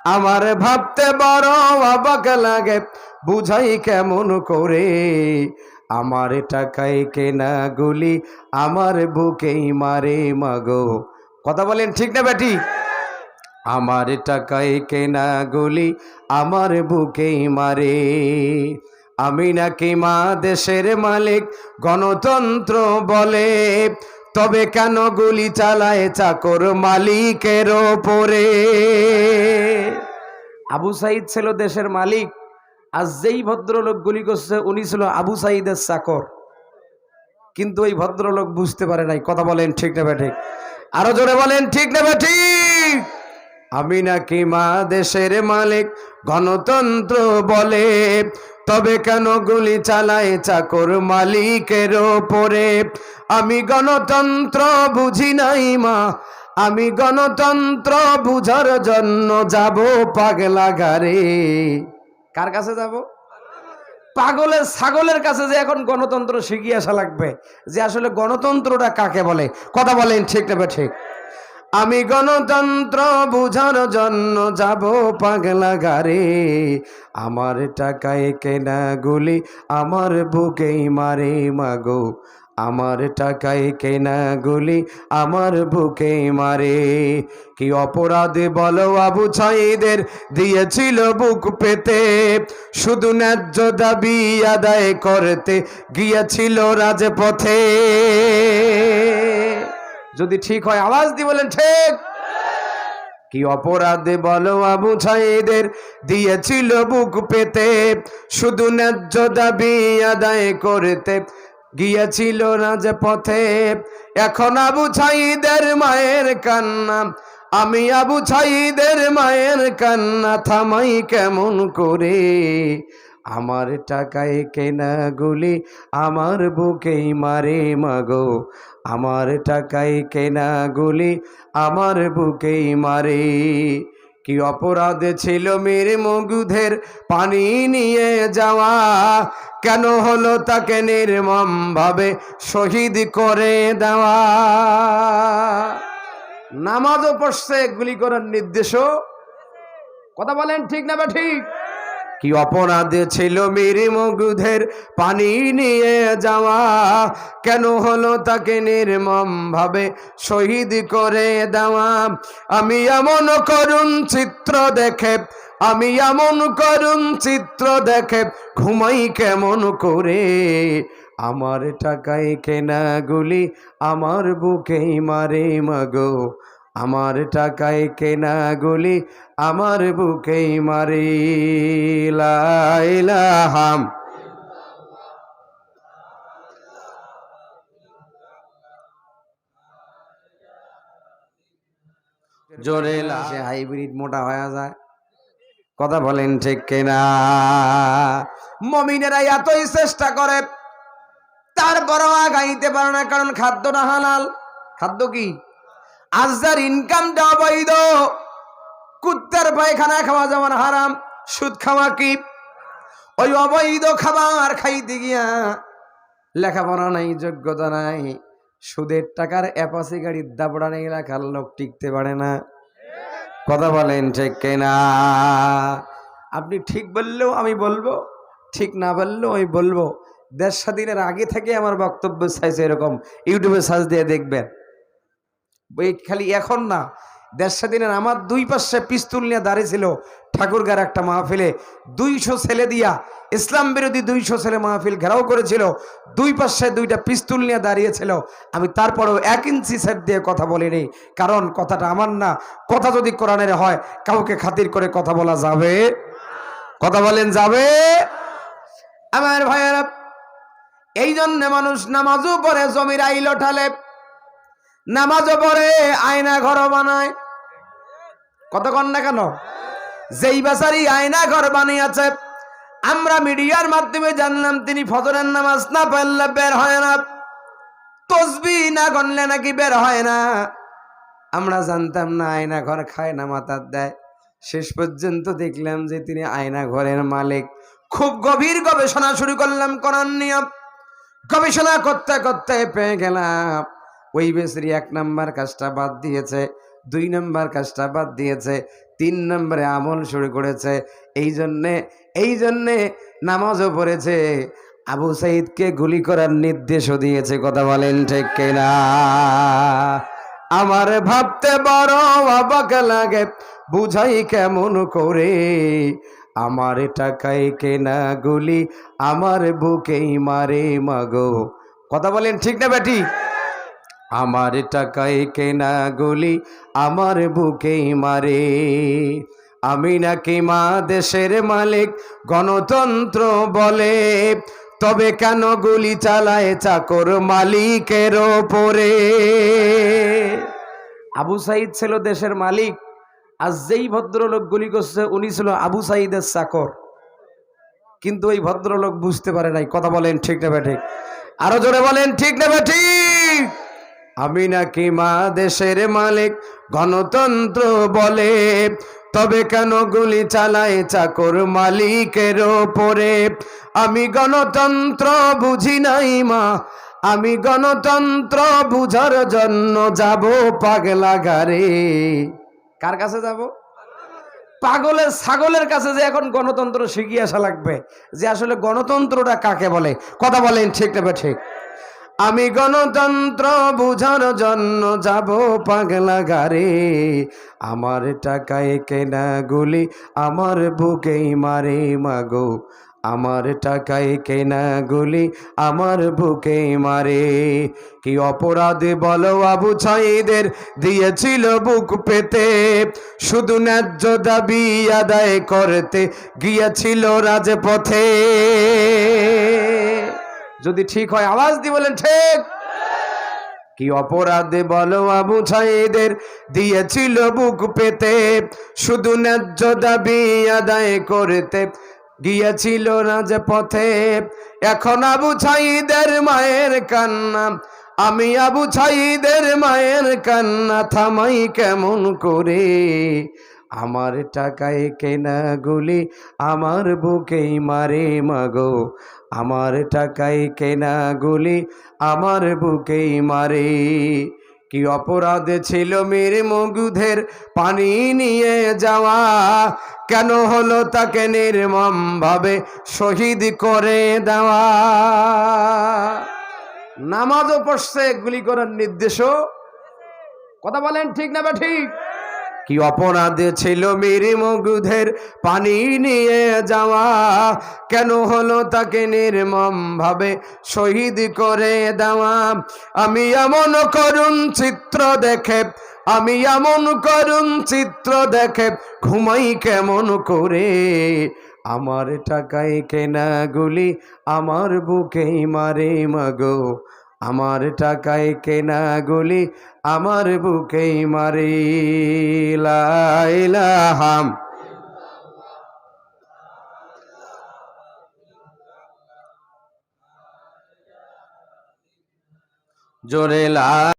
আমার ভাবতে বড় অবাক লাগে, বুঝাই কেমন করে। আমার টাকায় কেনা গুলি আমার বুকেই মারে মাগো। কথা বলেন ঠিক না বেটি? আমার টাকায় কেনা গুলি আমার বুকেই মারে। আমি নাকি মা দেশের মালিক, গণতন্ত্র বলে, তবে কেন গুলি চালায় চাকর মালিকের ওপরে? আবু সাইদ ছিল দেশের মালিক, আজ যেই ভদ্রলোক গুলি করছে উনি ছিল আবু সাইদের চাকর। কিন্তু ওই ভদ্রলোক বুঝতে পারে নাই। কথা বলেন ঠিক না ঠিক? আরো জোরে বলেন ঠিক না ঠিক? আমি নাকি মা দেশের মালিক, গণতন্ত্র বলে, তবে কেন গুলি চালায় চাকর মালিকের ওপরে? আমি গণতন্ত্র বুঝি নাই মা, আমি গণতন্ত্র বুঝার জন্য যাব পাগলা গারে। কার কাছে যাব? পাগলের ছাগলের কাছে। যে এখন গণতন্ত্র শিখিয়ে আসা লাগবে যে আসলে গণতন্ত্রটা কাকে বলে। কথা বলেন ঠিক না ঠিক? আমি গণতন্ত্র বুঝার জন্য যাব পাগলা গারে। আমার টাকায় কেনা গুলি আমার বুকেই মারে মাগো। আমার টাকায় কেনা গুলি আমার বুকেই মারে। কি অপরাধে বলো আবু সাঈদের দিয়েছিল বুক পেতে, শুধু ন্যায্য দাবি আদায় করতে গিয়েছিল রাজপথে। যদি ঠিক হয় আওয়াজ দিয়ে বলেন ঠিক। কি অপরাধে বলো আবু সাঈদের দিয়েছিল বুক পেতে, শুধু ন্যায্য দাবি আদায় করতে গিয়েছিল রাজপথে। এখন আবু সাঈদের মায়ের কান্না, আমি আবু সাঈদের মায়ের কান্না থামাই কেমন করে? আমার টাকায় কেনা গুলি আমার বুকেই মারে মাগো। আমার টাকায় কেনা গুলি আমার বুকেই মারে। কি অপরাধে ছিল মীর মওদুদের পানি নিয়ে যাওয়া, কেন হলো তাকে নির্মম ভাবে শহীদ করে দেওয়া? নামাজও পড়ছে, গুলি করার নির্দেশও। কথা বলেন ঠিক না বা ঠিক? কি অপরাধে ছিল মীর মওদুদের পানি নিয়ে যাওয়া, কেন হলো তাকে নির্মম ভাবে শহীদ করে দেওয়া? আমি এমন করুণ চিত্র দেখে, আমি এমন করুণ চিত্র দেখে ঘুমাই কেমন করে? আমার টাকায় কেনা গুলি আমার বুকেই মারে মাগো। আমার টাকায় কেনা গুলি আমার বুকেই মারে। লা ইলাহা জোরে সে হাইব্রিড মোটা হয়ে যায়। কথা বলেন ঠিক কিনা? মুমিনেরা এতই চেষ্টা করে, তারপরও আগাইতে পারে না, কারণ খাদ্যটা হালাল। খাদ্য কি? আজ যার ইনকামটা অবৈধ, কুত্তার পায়খানা খাওয়া যেমন হারাম, সুদ খাওয়া কি? ওই অবৈধ খাবার খাইতে গিয়া লেখাপড়া নাই, যোগ্যতা নাই, সুদের টাকার অ্যাপাসি গাড়ির দাবড়া নেই, এলাকার লোক টিকতে পারে না। কথা বলেন ঠিক কিনা? আপনি ঠিক বললেও আমি বলবো, ঠিক না বললেও আমি বলবো। দেশ স্বাধীনের আগে থেকে আমার বক্তব্য চাইছে এরকম, ইউটিউবে সার্চ দিয়ে দেখবেন। খালি এখন না, দেশ স্বাধীনের আমার দুই পাশে পিস্তুল নিয়ে দাঁড়িয়ে ছিল ঠাকুরগার একটা মাহফিলে। 200 ছেলে দিয়া ইসলাম বিরোধী 200 ছেলে মাহফিল ঘেরাও করেছিল, দুই পাশে দুইটা পিস্তুল নিয়ে দাঁড়িয়েছিল। আমি তারপরেও 1 ইঞ্চি সেট দিয়ে কথা বলিনি, কারণ কথাটা আমার না। কথা যদি কোরআনের হয়, কাউকে খাতির করে কথা বলা যাবে? কথা বলেন যাবে? আমার ভাইয়েরা, এই জন্য মানুষ নামাজও পড়ে জমির আইল ঠালে, নামাজও পড়ে আয়না ঘর বানায়। কতক্ষণ না কেন? যেই বেচারি আয়না ঘর বানিয়েছে, আমরা মিডিয়ার মাধ্যমে জানলাম তিনি ফজরের নামাজ না পড়লে বের হয় না, তসবিহ না গণলে নাকি বের হয় না। আমরা জানতাম না, আয়না ঘর খায় না, মাথার দেয়। শেষ পর্যন্ত দেখলাম যে তিনি আয়না ঘরের মালিক। খুব গভীর গবেষণা শুরু করলাম কোরআন নিয়ে। গবেষণা করতে করতে পেয়ে গেলাম ওই বেচারি 1 নাম্বার কাজটা বাদ দিয়েছে, 2 নাম্বার কাজটা বাদ দিয়েছে, 3 নম্বরে আমল শুরু করেছে। এই জন্যে নামাজও পড়েছে, আবু সাইদকে গুলি করার নির্দেশও দিয়েছে। কথা বলেন ঠিক কিনা? আমার ভাবতে বড় অবাক লাগে, বুঝাই কেমন করে, আমার টাকায় কেনা গুলি আমার বুকেই মারে মাগো। কথা বলেন ঠিক না বেটি? আমার টাকায় কেনা গুলি আমার বুকেই মারে। আমি নাকি মা দেশের মালিক, গণতন্ত্র বলে, তবে কেন গুলি চালায় চাকর মালিকের ওপরে? আবু সাইদ ছিল দেশের মালিক, আর যেই ভদ্রলোক গুলি করছে উনি ছিল আবু সাইদের চাকর। কিন্তু ওই ভদ্রলোক বুঝতে পারে নাই। কথা বলেন ঠিক না বেঠিক? আরো জোরে বলেন ঠিক না বেঠিক? আমি নাকি মা দেশের মালিক, গণতন্ত্র বলে, তবে কেন গুলি চালায় চাকর মালিকের ওপরে? আমি গণতন্ত্র বুঝি নাই মা, আমি গণতন্ত্র বুঝার জন্য যাব পাগলা গারে। কার কাছে যাব? পাগলের ছাগলের কাছে, যে এখন গণতন্ত্র শিখিয়ে আসা লাগবে যে আসলে গণতন্ত্রটা কাকে বলে। কথা বলেন ঠিক না ঠিক? আমি গণতন্ত্র বুঝার জন্য যাব পাগলা গারে, আমার টাকায় কেনা গুলি আমার বুকেই মারে মাগো, আমার টাকায় কেনা গুলি আমার বুকেই মারে। কি অপরাধে বলো আবু সাইদের দিয়েছিল বুক পেতে, শুধু ন্যায্য দাবি আদায় করতে গিয়েছিল রাজপথে। যদি ঠিক হয় আওয়াজ দিয়ে বলেন ঠিক। কি অপরাধে বলো আবু সাইদের দিয়েছিল বুক পেতে, শুধু ন্যায্য দাবি আদায় করতে গিয়েছিল রাজপথে। এখন আবু সাইদের মায়ের কান্না, আমি আবু সাইদের মায়ের কান্না থামাই কেমন করে, আমার টাকায় কেনা গুলি আমার বুকেই মারে মাগো, আমার টাকায় কেনা গুলি আমার বুকেই মারে। কি অপরাধ ছিল মীর মগধের পানি নিয়ে যাওয়া, কেন হলো তাকে নির্মম ভাবে শহীদ করে দেওয়া? নামাজও পড়ছে, গুলি করার নির্দেশও। কথা বলেন ঠিক না বা ঠিক? কি অপরাধে ছিল মীর মগধের পানি নিয়ে যাওয়া, কেন হলো তাকে নির্মম ভাবে শহীদ করে দেওয়া? আমি এমন করুণ চিত্র দেখে, আমি এমন করুণ চিত্র দেখে ঘুমাই কেমন করে, আমার টাকায় কেনা গুলি আমার বুকেই মারে মাগো, আমার টাকায় কেনা গুলি আমার বুকেই মারে। লা ইলাহা জোরে লা